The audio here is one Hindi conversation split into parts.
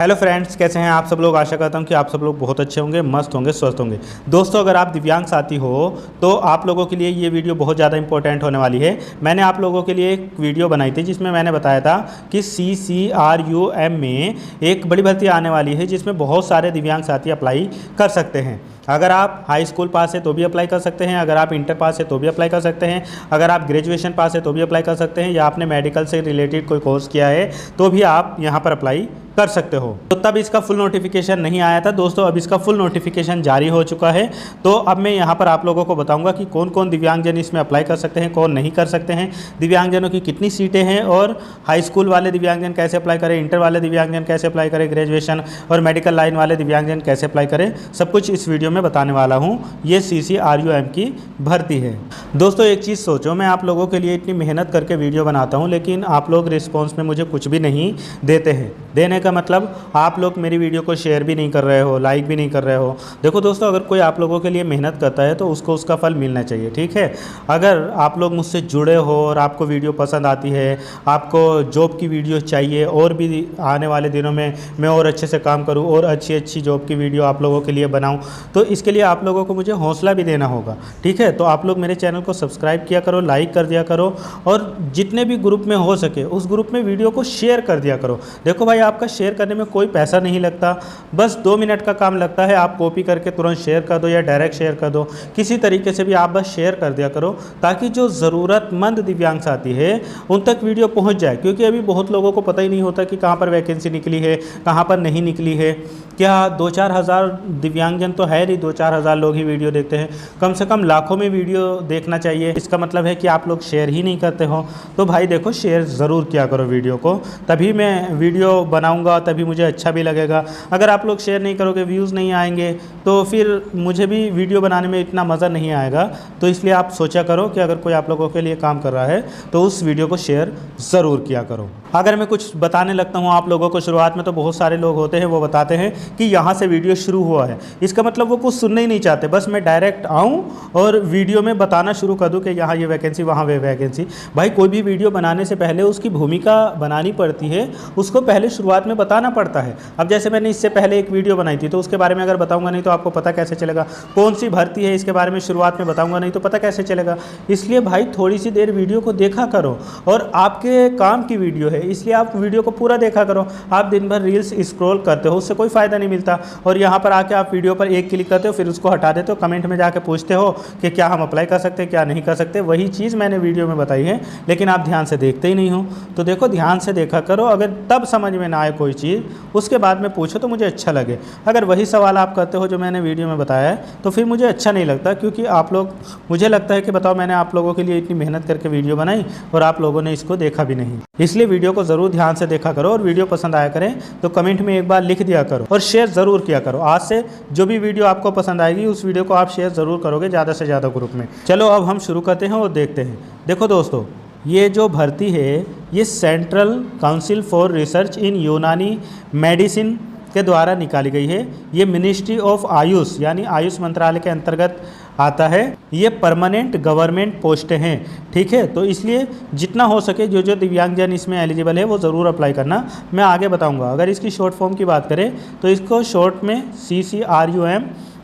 हेलो फ्रेंड्स, कैसे हैं आप सब लोग। आशा करता हूं कि आप सब लोग बहुत अच्छे होंगे, मस्त होंगे, स्वस्थ होंगे। दोस्तों, अगर आप दिव्यांग साथी हो तो आप लोगों के लिए ये वीडियो बहुत ज़्यादा इंपॉर्टेंट होने वाली है। मैंने आप लोगों के लिए एक वीडियो बनाई थी जिसमें मैंने बताया था कि CCRUM में एक बड़ी भर्ती आने वाली है जिसमें बहुत सारे दिव्यांग साथी अप्लाई कर सकते हैं। अगर आप हाई स्कूल पास है तो भी अप्लाई कर सकते हैं, अगर आप इंटर पास है तो भी अप्लाई कर सकते हैं, अगर आप ग्रेजुएशन पास है तो भी अप्लाई कर सकते हैं, या आपने मेडिकल से रिलेटेड कोई कोर्स किया है तो भी आप यहाँ पर अप्लाई कर सकते हो। तो तब इसका फुल नोटिफिकेशन नहीं आया था दोस्तों, अब इसका फुल नोटिफिकेशन जारी हो चुका है। तो अब मैं यहाँ पर आप लोगों को बताऊंगा कि कौन कौन दिव्यांगजन इसमें अप्लाई कर सकते हैं, कौन नहीं कर सकते हैं, दिव्यांगजनों की कितनी सीटें हैं, और हाई स्कूल वाले दिव्यांगजन कैसे अप्लाई करें, इंटर वाले दिव्यांगजन कैसे अप्लाई करें, ग्रेजुएशन और मेडिकल लाइन वाले दिव्यांगजन कैसे अप्लाई करें, सब कुछ इस वीडियो में बताने वाला हूँ। ये CCRUM की भर्ती है। दोस्तों, एक चीज़ सोचो, मैं आप लोगों के लिए इतनी मेहनत करके वीडियो बनाता हूँ लेकिन आप लोग रिस्पॉन्स में मुझे कुछ भी नहीं देते हैं। देने का मतलब आप लोग मेरी वीडियो को शेयर भी नहीं कर रहे हो, लाइक भी नहीं कर रहे हो। देखो दोस्तों, अगर कोई आप लोगों के लिए मेहनत करता है तो उसको उसका फल मिलना चाहिए, ठीक है। अगर आप लोग मुझसे जुड़े हो और आपको वीडियो पसंद आती है, आपको जॉब की वीडियो चाहिए और भी आने वाले दिनों में मैं और अच्छे से काम करूं और अच्छी अच्छी जॉब की वीडियो आप लोगों के लिए बनाऊं, तो इसके लिए आप लोगों को मुझे हौसला भी देना होगा, ठीक है। तो आप लोग मेरे चैनल को सब्सक्राइब किया करो, लाइक कर दिया करो, और जितने भी ग्रुप में हो सके उस ग्रुप में वीडियो को शेयर कर दिया करो। देखो भाई, आपका शेयर करने में कोई पैसा नहीं लगता, बस 2 मिनट का काम लगता है। आप कॉपी करके तुरंत शेयर कर दो या डायरेक्ट शेयर कर दो, किसी तरीके से भी आप बस शेयर कर दिया करो ताकि जो ज़रूरतमंद दिव्यांग साथी है उन तक वीडियो पहुंच जाए। क्योंकि अभी बहुत लोगों को पता ही नहीं होता कि कहाँ पर वैकेंसी निकली है, कहाँ पर नहीं निकली है। क्या 2-4 हज़ार दिव्यांगजन तो है नहीं, 2-4 हज़ार लोग ही वीडियो देखते हैं। कम से कम लाखों में वीडियो देखना चाहिए। इसका मतलब है कि आप लोग शेयर ही नहीं करते हो। तो भाई देखो, शेयर ज़रूर किया करो वीडियो को, तभी मैं वीडियो बनाऊंगा, तभी मुझे अच्छा भी लगेगा। अगर आप लोग शेयर नहीं करोगे, व्यूज़ नहीं आएंगे, तो फिर मुझे भी वीडियो बनाने में इतना मज़ा नहीं आएगा। तो इसलिए आप सोचा करो कि अगर कोई आप लोगों के लिए काम कर रहा है तो उस वीडियो को शेयर ज़रूर किया करो। अगर मैं कुछ बताने लगता हूँ आप लोगों को शुरुआत में, तो बहुत सारे लोग होते हैं वो बताते हैं कि यहाँ से वीडियो शुरू हुआ है। इसका मतलब वो कुछ सुनना ही नहीं चाहते, बस मैं डायरेक्ट आऊँ और वीडियो में बताना शुरू कर दूँ कि यहाँ ये वैकेंसी, वहाँ वे वैकेंसी। भाई, कोई भी वीडियो बनाने से पहले उसकी भूमिका बनानी पड़ती है, उसको पहले शुरुआत में बताना पड़ता है। अब जैसे मैंने इससे पहले एक वीडियो बनाई थी, तो उसके बारे में अगर बताऊंगा नहीं तो आपको पता कैसे चलेगा। कौन सी भर्ती है इसके बारे में शुरुआत में बताऊंगा नहीं तो पता कैसे चलेगा। इसलिए भाई, थोड़ी सी देर वीडियो को देखा करो, और आपके काम की वीडियो है इसलिए आप वीडियो को पूरा देखा करो। आप दिन भर रील्स स्क्रॉल करते हो, उससे कोई फ़ायदा नहीं मिलता, और यहाँ पर आके आप वीडियो पर एक क्लिक करते हो, फिर उसको हटा देते हो, कमेंट में जाके पूछते हो कि क्या हम अप्लाई कर सकते हैं, क्या नहीं कर सकते। वही चीज़ मैंने वीडियो में बताई है, लेकिन आप ध्यान से देखते ही नहीं हो। तो देखो, ध्यान से देखा करो, अगर तब समझ में ना आए कोई चीज़, उसके बाद में पूछो तो मुझे अच्छा लगे। अगर वही सवाल आप करते हो जो मैंने वीडियो में बताया है तो फिर मुझे अच्छा नहीं लगता, क्योंकि आप लोग, मुझे लगता है कि बताओ, मैंने आप लोगों के लिए इतनी मेहनत करके वीडियो बनाई और आप लोगों ने इसको देखा भी नहीं। इसलिए वीडियो को ज़रूर ध्यान से देखा करो, और वीडियो पसंद आया करें तो कमेंट में एक बार लिख दिया करो, और शेयर ज़रूर किया करो। आज से जो भी वीडियो आपको पसंद आएगी उस वीडियो को आप शेयर ज़रूर करोगे ज़्यादा से ज़्यादा ग्रुप में। चलो अब हम शुरू करते हैं और देखते हैं। देखो दोस्तों, ये जो भर्ती है ये सेंट्रल काउंसिल फॉर रिसर्च इन यूनानी मेडिसिन के द्वारा निकाली गई है। ये मिनिस्ट्री ऑफ आयुष यानी आयुष मंत्रालय के अंतर्गत आता है। ये परमानेंट गवर्नमेंट पोस्टें हैं, ठीक है। तो इसलिए जितना हो सके जो जो दिव्यांगजन इसमें एलिजिबल है वो ज़रूर अप्लाई करना, मैं आगे बताऊंगा। अगर इसकी शॉर्ट फॉर्म की बात करें तो इसको शॉर्ट में CCRUM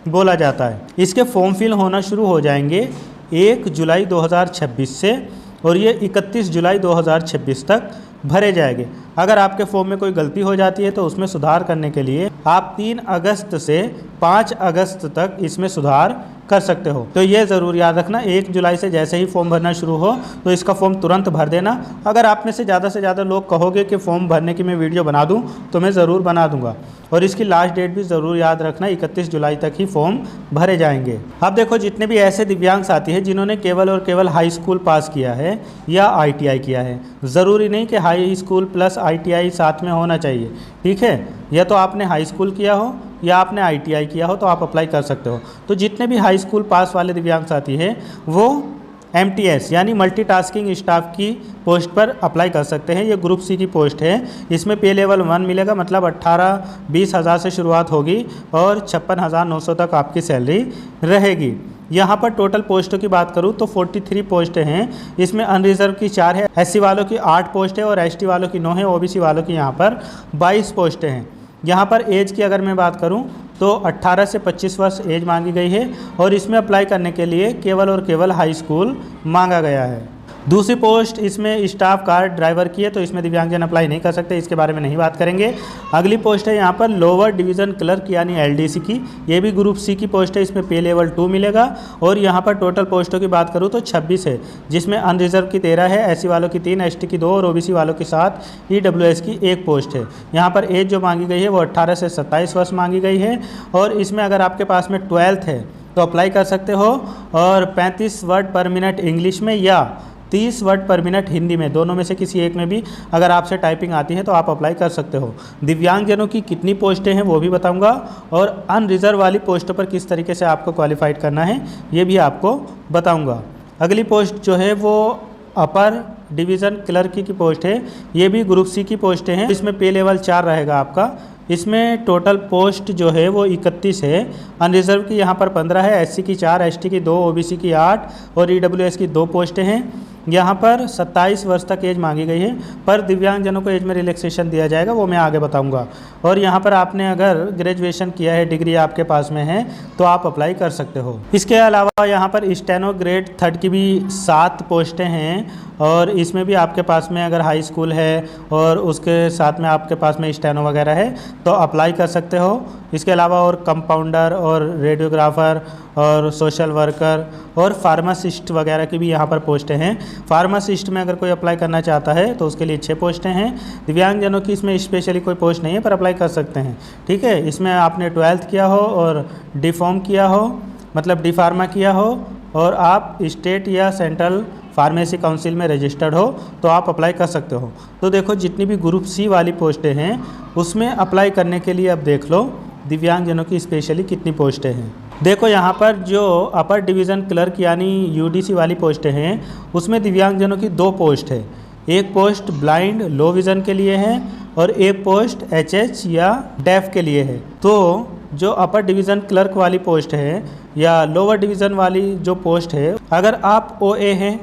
बोला जाता है। इसके फॉर्म फिल होना शुरू हो जाएंगे 1 जुलाई 2026 से, और ये 31 जुलाई 2026 तक भरे जाएंगे। अगर आपके फॉर्म में कोई गलती हो जाती है तो उसमें सुधार करने के लिए आप 3 अगस्त से 5 अगस्त तक इसमें सुधार कर सकते हो। तो ये ज़रूर याद रखना, 1 जुलाई से जैसे ही फॉर्म भरना शुरू हो तो इसका फॉर्म तुरंत भर देना। अगर आप में से ज़्यादा लोग कहोगे कि फॉर्म भरने की मैं वीडियो बना दूं तो मैं ज़रूर बना दूंगा, और इसकी लास्ट डेट भी ज़रूर याद रखना, 31 जुलाई तक ही फॉर्म भरे जाएंगे। अब देखो, जितने भी ऐसे दिव्यांग साथी हैं जिन्होंने केवल और केवल हाई स्कूल पास किया है या ITI किया है, ज़रूरी नहीं कि हाई स्कूल प्लस ITI साथ में होना चाहिए, ठीक है। या तो आपने हाई स्कूल किया हो या आपने ITI किया हो तो आप अप्लाई कर सकते हो। तो जितने भी हाई स्कूल पास वाले दिव्यांग साथी हैं वो MTS यानी मल्टीटास्किंग स्टाफ की पोस्ट पर अप्लाई कर सकते हैं। ये ग्रुप C की पोस्ट है। इसमें पे लेवल 1 मिलेगा, मतलब 18-20 हज़ार से शुरुआत होगी और 56,900 तक आपकी सैलरी रहेगी। यहाँ पर टोटल पोस्टों की बात करूँ तो 43 पोस्टें हैं। इसमें अनरिजर्व की 4 है, SC वालों की 8 पोस्ट है और ST वालों की 9 है, OBC वालों की यहाँ पर 22 पोस्टें हैं। यहाँ पर एज की अगर मैं बात करूँ तो 18 से 25 वर्ष एज मांगी गई है और इसमें अप्लाई करने के लिए केवल और केवल हाई स्कूल मांगा गया है। दूसरी पोस्ट इसमें स्टाफ कार ड्राइवर की है, तो इसमें दिव्यांगजन अप्लाई नहीं कर सकते, इसके बारे में नहीं बात करेंगे। अगली पोस्ट है यहाँ पर लोअर डिवीज़न क्लर्क यानी एलडीसी की, ये भी ग्रुप सी की पोस्ट है, इसमें पे लेवल 2 मिलेगा। और यहाँ पर टोटल पोस्टों की बात करूँ तो 26 है, जिसमें अनरिजर्व की 13 है, एससी वालों की 3, एसटी की 2 और ओबीसी वालों की 7, ईडब्ल्यूएस की 1 पोस्ट है। यहाँ पर एज जो मांगी गई है वो 18 से 27 वर्ष मांगी गई है और इसमें अगर आपके पास में 12th है तो अप्लाई कर सकते हो और 35 वर्ड पर मिनट इंग्लिश में या 30 वर्ड पर मिनट हिंदी में, दोनों में से किसी एक में भी अगर आपसे टाइपिंग आती है तो आप अप्लाई कर सकते हो। दिव्यांगजनों की कितनी पोस्टें हैं वो भी बताऊंगा और अनरिजर्व वाली पोस्टों पर किस तरीके से आपको क्वालिफाइड करना है ये भी आपको बताऊंगा। अगली पोस्ट जो है वो अपर डिवीज़न क्लर्क की पोस्ट है, ये भी ग्रुप सी की पोस्टें हैं, इसमें पे लेवल 4 रहेगा आपका। इसमें टोटल पोस्ट जो है वो 31 है, अनरिजर्व की यहाँ पर 15 है, एससी की 4, एसटी की 2, ओबीसी की 8 और ईडब्ल्यूएस की 2 पोस्टें हैं। यहाँ पर 27 वर्ष तक एज मांगी गई है, पर दिव्यांगजनों को एज में रिलैक्सेशन दिया जाएगा, वो मैं आगे बताऊंगा। और यहाँ पर आपने अगर ग्रेजुएशन किया है, डिग्री आपके पास में है तो आप अप्लाई कर सकते हो। इसके अलावा यहाँ पर स्टेनो ग्रेड 3 की भी 7 पोस्टें हैं और इसमें भी आपके पास में अगर हाई स्कूल है और उसके साथ में आपके पास में स्टेनो वगैरह है तो अप्लाई कर सकते हो। इसके अलावा और कंपाउंडर और रेडियोग्राफर और सोशल वर्कर और फार्मासिस्ट वगैरह की भी यहाँ पर पोस्टें हैं। फार्मासिस्ट में अगर कोई अप्लाई करना चाहता है तो उसके लिए 6 पोस्टें हैं। दिव्यांगजनों की इसमें स्पेशली कोई पोस्ट नहीं है पर अप्लाई कर सकते हैं, ठीक है। इसमें आपने 12th किया हो और डी फार्म किया हो, मतलब डी फार्मा किया हो और आप स्टेट या सेंट्रल फार्मेसी काउंसिल में रजिस्टर्ड हो तो आप अप्लाई कर सकते हो। तो देखो जितनी भी ग्रुप सी वाली पोस्टें हैं उसमें अप्लाई करने के लिए अब देख लो दिव्यांगजनों की स्पेशली कितनी पोस्टें हैं। देखो यहाँ पर जो अपर डिवीज़न क्लर्क यानी यूडीसी वाली पोस्टें हैं उसमें दिव्यांगजनों की 2 पोस्ट है। एक पोस्ट ब्लाइंड लो विज़न के लिए है और एक पोस्ट एचएच या डेफ के लिए है। तो जो अपर डिवीज़न क्लर्क वाली पोस्ट है या लोअर डिवीज़न वाली जो पोस्ट है, अगर आप ओए हैं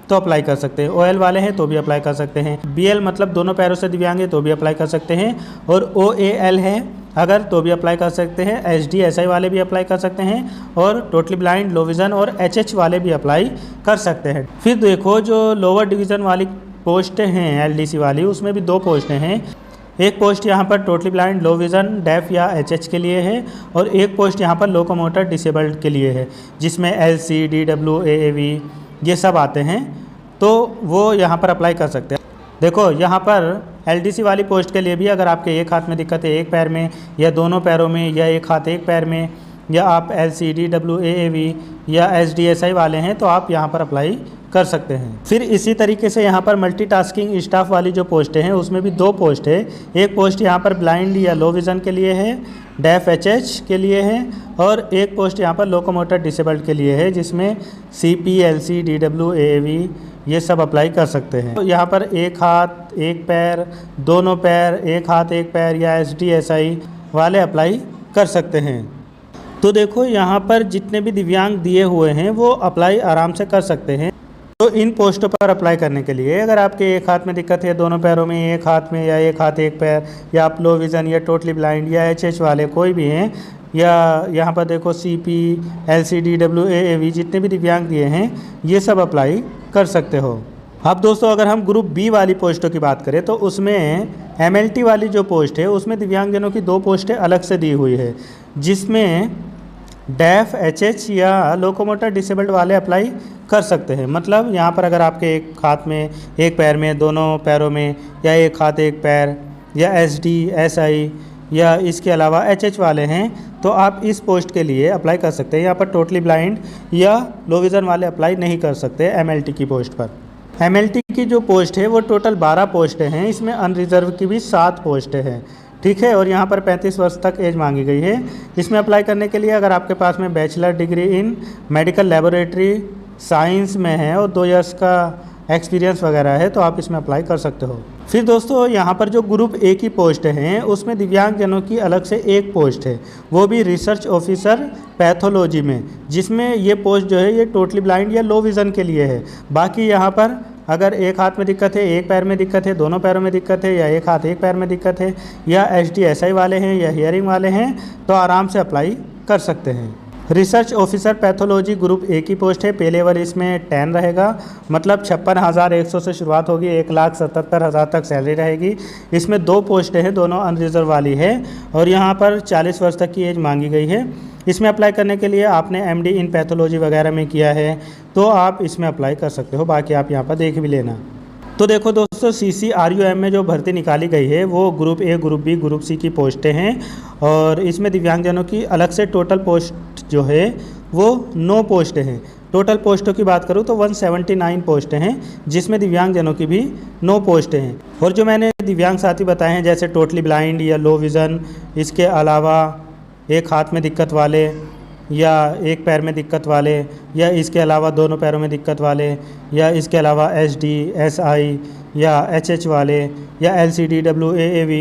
तो अप्लाई कर सकते हैं, ओएल वाले हैं तो भी अप्लाई कर सकते हैं, बीएल मतलब दोनों पैरों से दिव्यांग है तो भी अप्लाई कर सकते हैं और ओएएल है अगर तो भी अप्लाई कर सकते हैं, एसडी-एसआई वाले भी अप्लाई कर सकते हैं और टोटली ब्लाइंड लो विज़न और एचएच वाले भी अप्लाई कर सकते हैं। फिर देखो जो लोअर डिवीज़न वाली पोस्टें हैं एलडीसी वाली, उसमें भी 2 पोस्टें हैं। एक पोस्ट यहाँ पर टोटली ब्लाइंड लो विज़न डेफ या एचएच के लिए है और एक पोस्ट यहाँ पर लोकोमोटर डिसेबल्ड के लिए है, जिसमें एलसी, डीडब्ल्यू, एएवी ये सब आते हैं, तो वो यहाँ पर अप्लाई कर सकते हैं। देखो यहाँ पर एलडीसी वाली पोस्ट के लिए भी अगर आपके एक हाथ में दिक्कत है, एक पैर में या दोनों पैरों में या एक हाथ एक पैर में, या आप एलसी, डीडब्ल्यू, एएवी या एसडीएसआई वाले हैं तो आप यहाँ पर अप्लाई कर सकते हैं। फिर इसी तरीके से यहाँ पर मल्टीटास्किंग स्टाफ वाली जो पोस्टें हैं उसमें भी 2 पोस्ट है। एक पोस्ट यहाँ पर ब्लाइंड या लो विज़न के लिए है, डेफ एचएच के लिए है और एक पोस्ट यहाँ पर लोकोमोटर डिसेबल्ड के लिए है, जिसमें सीपी, एलसी, डीडब्ल्यू, एएवी ये सब अप्लाई कर सकते हैं। तो यहाँ पर एक हाथ एक पैर, दोनों पैर, एक हाथ एक पैर या एसडीएसआई वाले अप्लाई कर सकते हैं। तो देखो यहाँ पर जितने भी दिव्यांग दिए हुए हैं वो अप्लाई आराम से कर सकते हैं। तो इन पोस्टों पर अप्लाई करने के लिए अगर आपके एक हाथ में दिक्कत है, दोनों पैरों में, एक हाथ में या एक हाथ एक पैर, या आप लो विज़न या टोटली ब्लाइंड या एचएच वाले कोई भी हैं, या यहाँ पर देखो सीपी, एलसी, डीडब्ल्यू, एएवी जितने भी दिव्यांग दिए हैं ये सब अप्लाई कर सकते हो। अब दोस्तों अगर हम ग्रुप बी वाली पोस्टों की बात करें तो उसमें एमएलटी वाली जो पोस्ट है उसमें दिव्यांगजनों की 2 पोस्टें अलग से दी हुई है, जिसमें डेफ, एचएच या लोकोमोटर डिसेबल्ड वाले अप्लाई कर सकते हैं। मतलब यहाँ पर अगर आपके एक हाथ में, एक पैर में, दोनों पैरों में या एक हाथ एक पैर या एसडी-एसआई या इसके अलावा एचएच वाले हैं तो आप इस पोस्ट के लिए अप्लाई कर सकते हैं। यहाँ पर टोटली ब्लाइंड या लो विज़न वाले अप्लाई नहीं कर सकते एमएलटी की पोस्ट पर। एमएलटी की जो पोस्ट है वो टोटल 12 पोस्टें हैं, इसमें अनरिजर्व की भी 7 पोस्टें हैं, ठीक है। और यहाँ पर 35 वर्ष तक एज मांगी गई है। इसमें अप्लाई करने के लिए अगर आपके पास में bachelor degree in medical laboratory science में है और 2 इयर्स का एक्सपीरियंस वगैरह है तो आप इसमें अप्लाई कर सकते हो। फिर दोस्तों यहाँ पर जो ग्रुप ए की पोस्ट हैं उसमें दिव्यांगजनों की अलग से एक पोस्ट है, वो भी रिसर्च ऑफिसर पैथोलॉजी में, जिसमें ये पोस्ट जो है ये टोटली ब्लाइंड या लो विज़न के लिए है। बाकी यहाँ पर अगर एक हाथ में दिक्कत है, एक पैर में दिक्कत है, दोनों पैरों में दिक्कत है, या एक हाथ एक पैर में दिक्कत है, या HDSI वाले हैं या हियरिंग वाले हैं, तो आराम से अप्लाई कर सकते हैं। Research officer pathology group A की पोस्ट है। पे लेवल इसमें 10 रहेगा, मतलब 56,100 से शुरुआत होगी, 1,77,000 तक सैलरी रहेगी। इसमें 2 पोस्टें हैं, दोनों अनरिजर्व वाली है, और यहाँ पर 40 वर्ष तक की एज मांगी गई है। इसमें अप्लाई करने के लिए आपने MD इन पैथोलॉजी वगैरह में किया है तो आप इसमें अप्लाई कर सकते हो, बाकी आप यहाँ पर देख भी लेना। तो देखो दोस्तों, CCRUM में जो भर्ती निकाली गई है वो group A, group B, group C की पोस्टें हैं, और इसमें दिव्यांगजनों की अलग से टोटल पोस्ट जो है वो 9 पोस्टें हैं। टोटल पोस्टों की बात करूँ तो 179 पोस्टें हैं, जिसमें दिव्यांगजनों की भी 9 पोस्टें हैं। और जो मैंने दिव्यांग साथी बताए हैं जैसे टोटली ब्लाइंड या लो विज़न, इसके अलावा एक हाथ में दिक्कत वाले, या एक पैर में दिक्कत वाले, या इसके अलावा दोनों पैरों में दिक्कत वाले, या इसके अलावा HDSI या HH वाले, या LCD, WAAV,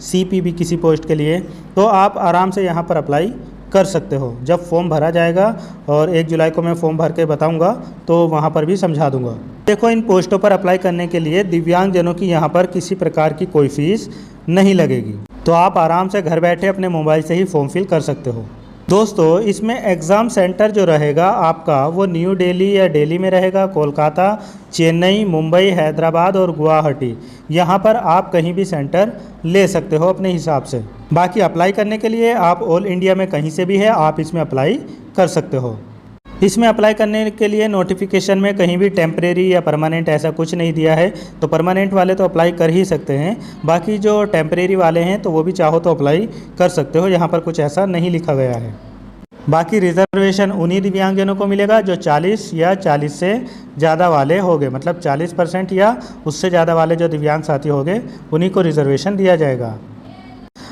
CPB किसी पोस्ट के लिए, तो आप आराम से यहाँ पर अप्लाई कर सकते हो। जब फॉर्म भरा जाएगा, और 1 जुलाई को मैं फॉर्म भर के बताऊँगा, तो वहाँ पर भी समझा दूँगा। देखो, इन पोस्टों पर अप्लाई करने के लिए दिव्यांगजनों की यहाँ पर किसी प्रकार की कोई फीस नहीं लगेगी, तो आप आराम से घर बैठे अपने मोबाइल से ही फॉर्म फिल कर सकते हो। दोस्तों, इसमें एग्ज़ाम सेंटर जो रहेगा आपका वो न्यू दिल्ली या दिल्ली में रहेगा, कोलकाता, चेन्नई, मुंबई, हैदराबाद और गुवाहाटी। यहाँ पर आप कहीं भी सेंटर ले सकते हो अपने हिसाब से। बाकी अप्लाई करने के लिए आप ऑल इंडिया में कहीं से भी है आप इसमें अप्लाई कर सकते हो। इसमें अप्लाई करने के लिए नोटिफिकेशन में कहीं भी टेम्परेरी या परमानेंट ऐसा कुछ नहीं दिया है, तो परमानेंट वाले तो अप्लाई कर ही सकते हैं, बाकी जो टेम्परेरी वाले हैं तो वो भी चाहो तो अप्लाई कर सकते हो। यहाँ पर कुछ ऐसा नहीं लिखा गया है। बाकी रिजर्वेशन उन्हीं दिव्यांगजनों को मिलेगा जो 40 या 40 से ज़्यादा वाले होंगे, मतलब 40% या उससे ज़्यादा वाले जो दिव्यांग साथी होंगे उन्हीं को रिजर्वेशन दिया जाएगा।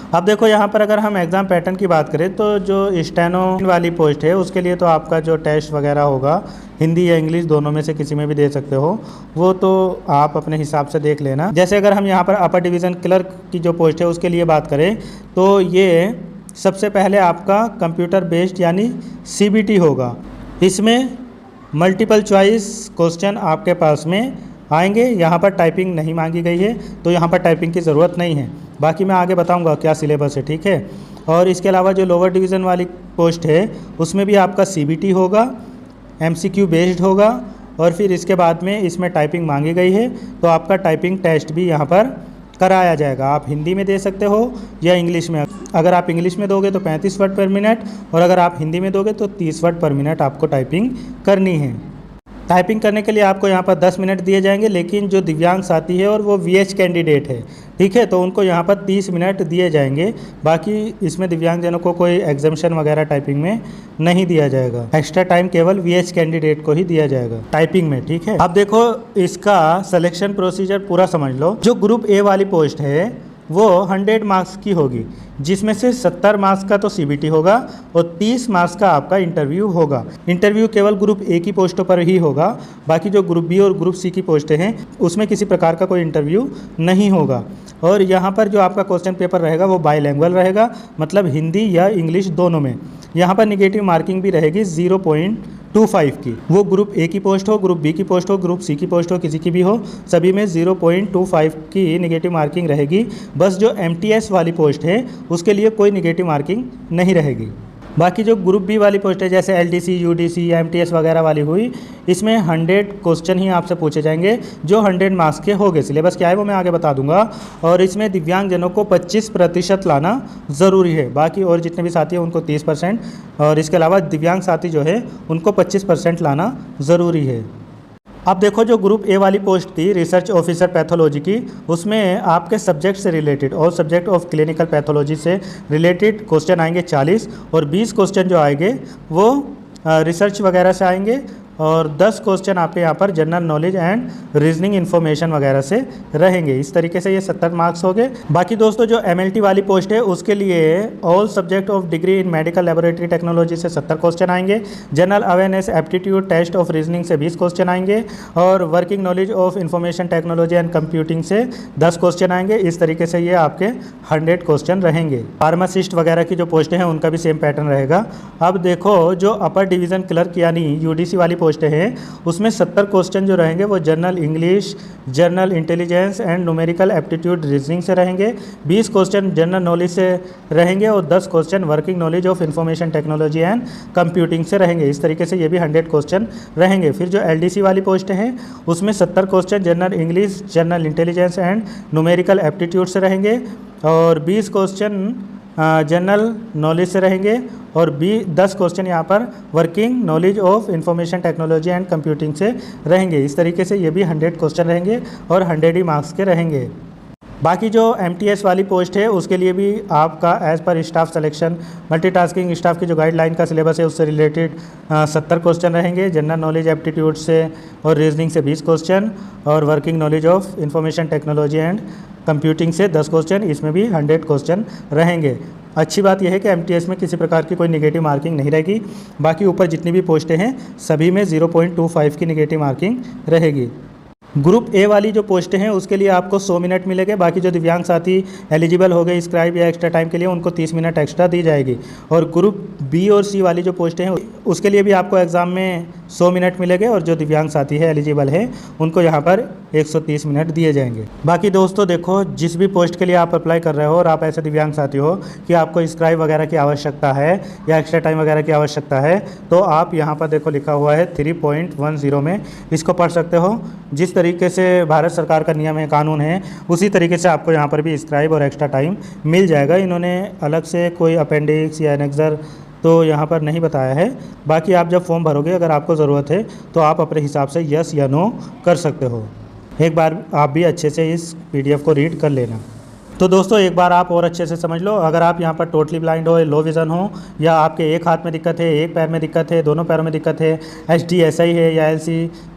अब देखो, यहाँ पर अगर हम एग्ज़ाम पैटर्न की बात करें तो जो स्टेनो वाली पोस्ट है उसके लिए तो आपका जो टेस्ट वगैरह होगा हिंदी या इंग्लिश दोनों में से किसी में भी दे सकते हो, वो तो आप अपने हिसाब से देख लेना। जैसे अगर हम यहाँ पर अपर डिवीज़न क्लर्क की जो पोस्ट है उसके लिए बात करें तो ये सबसे पहले आपका कंप्यूटर बेस्ड यानी CBT होगा। इसमें मल्टीपल चॉइस क्वेश्चन आपके पास में आएंगे। यहाँ पर टाइपिंग नहीं मांगी गई है, तो यहाँ पर टाइपिंग की ज़रूरत नहीं है। बाकी मैं आगे बताऊँगा क्या सिलेबस है, ठीक है। और इसके अलावा जो लोअर डिवीज़न वाली पोस्ट है उसमें भी आपका CBT होगा, MCQ बेस्ड होगा, और फिर इसके बाद में इसमें टाइपिंग मांगी गई है, तो आपका टाइपिंग टेस्ट भी यहाँ पर कराया जाएगा। आप हिंदी में दे सकते हो या इंग्लिश में। अगर आप इंग्लिश में दोगे तो 35 वर्ड पर मिनट, और अगर आप हिंदी में दोगे तो 30 वर्ड पर मिनट आपको टाइपिंग करनी है। टाइपिंग करने के लिए आपको यहाँ पर 10 मिनट दिए जाएंगे, लेकिन जो दिव्यांग साथी है और वो VH कैंडिडेट है, ठीक है, तो उनको यहाँ पर 30 मिनट दिए जाएंगे। बाकी इसमें दिव्यांगजनों को कोई एग्जामिशन वगैरह टाइपिंग में नहीं दिया जाएगा। एक्स्ट्रा टाइम केवल VH कैंडिडेट को ही दिया जाएगा टाइपिंग में, ठीक है। अब देखो, इसका सिलेक्शन प्रोसीजर पूरा समझ लो। जो ग्रुप ए वाली पोस्ट है वो 100 मार्क्स की होगी, जिसमें से 70 मार्क्स का तो CBT होगा और 30 मार्क्स का आपका इंटरव्यू होगा। इंटरव्यू केवल ग्रुप ए की पोस्टों पर ही होगा, बाकी जो ग्रुप बी और ग्रुप सी की पोस्टें हैं उसमें किसी प्रकार का कोई इंटरव्यू नहीं होगा। और यहाँ पर जो आपका क्वेश्चन पेपर रहेगा वो बाईलैंग्वेज रहेगा, मतलब हिंदी या इंग्लिश दोनों में। यहाँ पर निगेटिव मार्किंग भी रहेगी 0.25 की। वो ग्रुप ए की पोस्ट हो, ग्रुप बी की पोस्ट हो, ग्रुप सी की पोस्ट हो, किसी की भी हो, सभी में 0.25 की निगेटिव मार्किंग रहेगी। बस जो MTS वाली पोस्ट है उसके लिए कोई निगेटिव मार्किंग नहीं रहेगी। बाकी जो ग्रुप बी वाली पोस्ट है जैसे LDC, UDC या MTS वगैरह वाली हुई, इसमें 100 क्वेश्चन ही आपसे पूछे जाएंगे जो 100 मार्क्स के होंगे। सिलेबस क्या है वो मैं आगे बता दूंगा। और इसमें दिव्यांगजनों को 25% लाना ज़रूरी है। बाकी और जितने भी साथी हैं उनको 30%, और इसके अलावा दिव्यांग साथी जो है उनको 25% लाना ज़रूरी है। अब देखो, जो ग्रुप ए वाली पोस्ट थी रिसर्च ऑफिसर पैथोलॉजी की, उसमें आपके सब्जेक्ट से रिलेटेड और सब्जेक्ट ऑफ क्लिनिकल पैथोलॉजी से रिलेटेड क्वेश्चन आएंगे 40, और 20 क्वेश्चन जो आएंगे वो रिसर्च वगैरह से आएंगे, और 10 क्वेश्चन आपके यहाँ पर general knowledge and reasoning information वगैरह से रहेंगे। इस तरीके से ये 70 मार्क्स हो गए। बाकी दोस्तों, जो MLT वाली पोस्ट है उसके लिए all subject of degree in medical laboratory technology से 70 क्वेश्चन आएंगे, general awareness aptitude test of reasoning से 20 क्वेश्चन आएंगे, और working knowledge of information technology and computing से 10 क्वेश्चन आएंगे। इस तरीके से ये आपके 100 क्वेश्चन रहेंगे। फार्मासिस्ट वगैरह की जो पोस्टें हैं उनका भी सेम पैटर्न रहेगा। अब देखो, जो अपर डिवीज़न क्लर्क यानी UDC वाली पोस्टें हैं उसमें 70 क्वेश्चन जो रहेंगे वो general English, general intelligence and numerical aptitude reasoning से रहेंगे। 20 क्वेश्चन जनरल नॉलेज से रहेंगे और 10 question working knowledge of information technology and computing से रहेंगे। इस तरीके से ये भी 100 क्वेश्चन रहेंगे। फिर जो LDC वाली पोस्टें हैं उसमें 70 question general English, general intelligence and numerical aptitude से रहेंगे और 20 क्वेश्चन जनरल नॉलेज से रहेंगे और 10 क्वेश्चन यहाँ पर working knowledge of information technology and computing से रहेंगे। इस तरीके से ये भी 100 क्वेश्चन रहेंगे और 100 ही मार्क्स के रहेंगे। बाकी जो MTS वाली पोस्ट है उसके लिए भी आपका as per staff selection multitasking staff की जो गाइडलाइन का सिलेबस है उससे रिलेटेड 70 क्वेश्चन रहेंगे। जनरल नॉलेज एप्टीट्यूड से और रीजनिंग से 20 क्वेश्चन और working knowledge of information technology and computing से 10 क्वेश्चन, इसमें भी 100 क्वेश्चन रहेंगे। अच्छी बात यह है कि MTS में किसी प्रकार की कोई नेगेटिव मार्किंग नहीं रहेगी। बाकी ऊपर जितनी भी पोस्टें हैं सभी में 0.25 की नेगेटिव मार्किंग रहेगी। ग्रुप A वाली जो पोस्टें हैं उसके लिए आपको 100 मिनट मिलेंगे। बाकी जो दिव्यांग साथी एलिजिबल हो गए स्क्राइब या एक्स्ट्रा टाइम के लिए उनको 30 मिनट एक्स्ट्रा दी जाएगी। और ग्रुप B और C वाली जो पोस्टें हैं उसके लिए भी आपको एग्ज़ाम में 100 मिनट मिलेंगे और जो दिव्यांग साथी है एलिजिबल है उनको यहाँ पर 130 मिनट दिए जाएंगे। बाकी दोस्तों देखो, जिस भी पोस्ट के लिए आप अप्लाई कर रहे हो और आप ऐसे दिव्यांग साथी हो कि आपको स्क्राइब वगैरह की आवश्यकता है या एक्स्ट्रा टाइम वगैरह की आवश्यकता है तो आप यहाँ पर देखो लिखा हुआ है 3.10 में इसको पढ़ सकते हो। जिस तरीके से भारत सरकार का नियम है, कानून है, उसी तरीके से आपको यहाँ पर भी स्क्राइब और एक्स्ट्रा टाइम मिल जाएगा। इन्होंने अलग से कोई अपेंडिक्स या एनेक्सर तो यहाँ पर नहीं बताया है। बाकी आप जब फॉर्म भरोगे अगर आपको ज़रूरत है तो आप अपने हिसाब से यस या नो कर सकते हो। एक बार आप भी अच्छे से इस PDF को रीड कर लेना। तो दोस्तों एक बार आप और अच्छे से समझ लो, अगर आप यहाँ पर टोटली ब्लाइंड हो, लो विज़न हो या आपके एक हाथ में दिक्कत है, एक पैर में दिक्कत है, दोनों पैरों में दिक्कत है, HD SI है या LC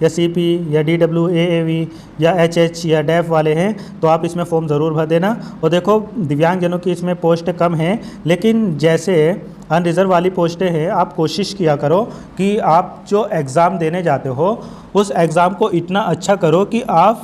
या CP या DW AAV या HH या डेफ वाले हैं तो आप इसमें फॉर्म ज़रूर भर देना। और देखो दिव्यांगजनों की इसमें पोस्ट कम है, लेकिन जैसे अनरिजर्व वाली पोस्टें हैं आप कोशिश किया करो कि आप जो एग्ज़ाम देने जाते हो उस एग्ज़ाम को इतना अच्छा करो कि आप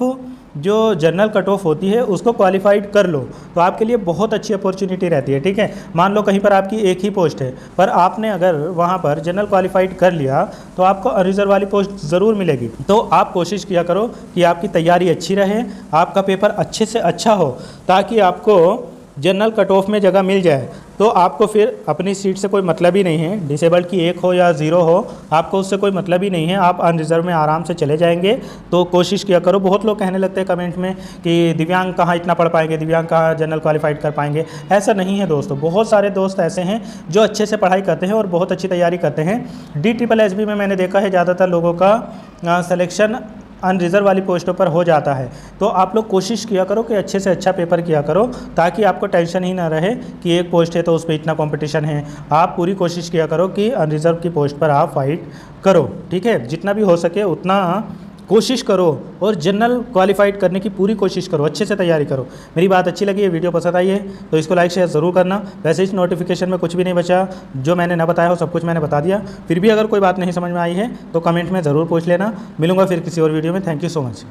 जो जनरल कट ऑफ होती है उसको क्वालिफाइड कर लो तो आपके लिए बहुत अच्छी अपॉर्चुनिटी रहती है। ठीक है, मान लो कहीं पर आपकी एक ही पोस्ट है पर आपने अगर वहाँ पर जनरल क्वालिफाइड कर लिया तो आपको अनरिजर्व वाली पोस्ट ज़रूर मिलेगी। तो आप कोशिश किया करो कि आपकी तैयारी अच्छी रहे, आपका पेपर अच्छे से अच्छा हो ताकि आपको जनरल कट ऑफ में जगह मिल जाए। तो आपको फिर अपनी सीट से कोई मतलब ही नहीं है, डिसेबल्ड की 1 हो या 0 हो, आपको उससे कोई मतलब ही नहीं है, आप अनरिजर्व में आराम से चले जाएंगे। तो कोशिश किया करो। बहुत लोग कहने लगते हैं कमेंट में कि दिव्यांग कहाँ इतना पढ़ पाएंगे, दिव्यांग कहाँ जनरल क्वालिफाइड कर पाएंगे। ऐसा नहीं है दोस्तों, बहुत सारे दोस्त ऐसे हैं जो अच्छे से पढ़ाई करते हैं और बहुत अच्छी तैयारी करते हैं। DSSB में मैंने देखा है ज़्यादातर लोगों का सिलेक्शन अनरिजर्व वाली पोस्टों पर हो जाता है। तो आप लोग कोशिश किया करो कि अच्छे से अच्छा पेपर किया करो ताकि आपको टेंशन ही ना रहे कि एक पोस्ट है तो उस पर इतना कंपटीशन है। आप पूरी कोशिश किया करो कि अनरिजर्व की पोस्ट पर आप फाइट करो। ठीक है, जितना भी हो सके उतना कोशिश करो और जनरल क्वालिफाइड करने की पूरी कोशिश करो, अच्छे से तैयारी करो। मेरी बात अच्छी लगी है, वीडियो पसंद आई है तो इसको लाइक शेयर ज़रूर करना। वैसे इस नोटिफिकेशन में कुछ भी नहीं बचा, जो मैंने ना बताया हो सब कुछ मैंने बता दिया। फिर भी अगर कोई बात नहीं समझ में आई है तो कमेंट में ज़रूर पूछ लेना। मिलूंगा फिर किसी और वीडियो में। Thank you so much.